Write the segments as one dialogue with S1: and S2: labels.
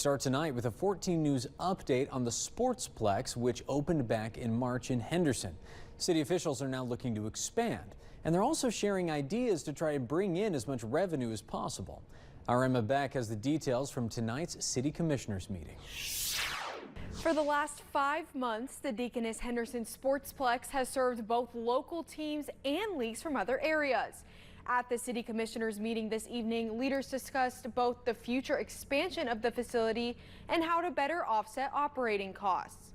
S1: Start tonight with a 14 News update on the Sportsplex, which opened back in March in Henderson. City officials are now looking to expand, and they're also sharing ideas to try to bring in as much revenue as possible. Our Emma Beck has the details from tonight's City Commissioners meeting.
S2: For the last 5 months, the Deaconess Henderson Sportsplex has served both local teams and leagues from other areas. At the City Commissioners meeting this evening, leaders discussed both the future expansion of the facility and how to better offset operating costs.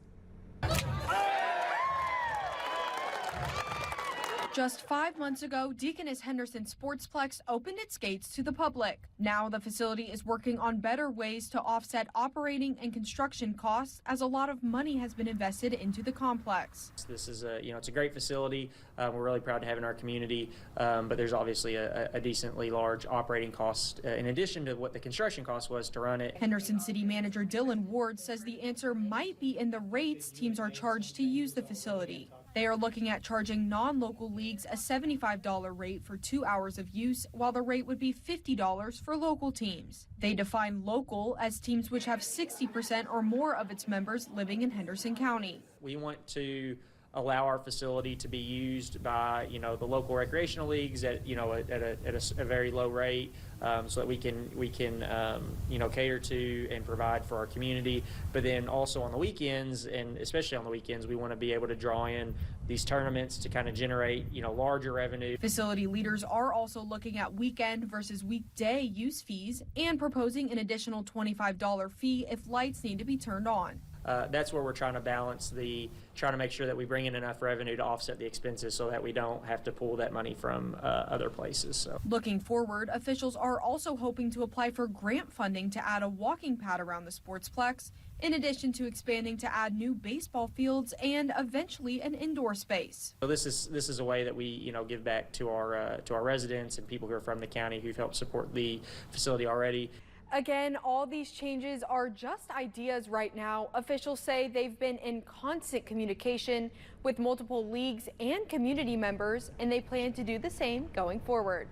S2: Just 5 months ago, Deaconess Henderson Sportsplex opened its gates to the public. Now the facility is working on better ways to offset operating and construction costs, as a lot of money has been invested into the complex.
S3: This is it's a great facility. We're really proud to have it in our community, but there's obviously a decently large operating cost in addition to what the construction cost was to run it.
S2: Henderson City Manager Dylan Ward says the answer might be in the rates teams are charged to use the facility. They are looking at charging non-local leagues a $75 rate for 2 hours of use, while the rate would be $50 for local teams. They define local as teams which have 60% or more of its members living in Henderson County.
S3: We want to allow our facility to be used by the local recreational leagues at a very low rate, so that we can cater to and provide for our community. But then also on the weekends, and especially on the weekends, we want to be able to draw in these tournaments to kind of generate larger revenue.
S2: Facility leaders are also looking at weekend versus weekday use fees and proposing an additional $25 fee if lights need to be turned on.
S3: That's where we're trying to balance trying to make sure that we bring in enough revenue to offset the expenses so that we don't have to pull that money from other places. So.
S2: Looking forward, officials are also hoping to apply for grant funding to add a walking pad around the Sportsplex, in addition to expanding to add new baseball fields and eventually an indoor space.
S3: So this is a way that we give back to our residents and people who are from the county who've helped support the facility already.
S2: Again, all these changes are just ideas right now. Officials say they've been in constant communication with multiple leagues and community members, and they plan to do the same going forward.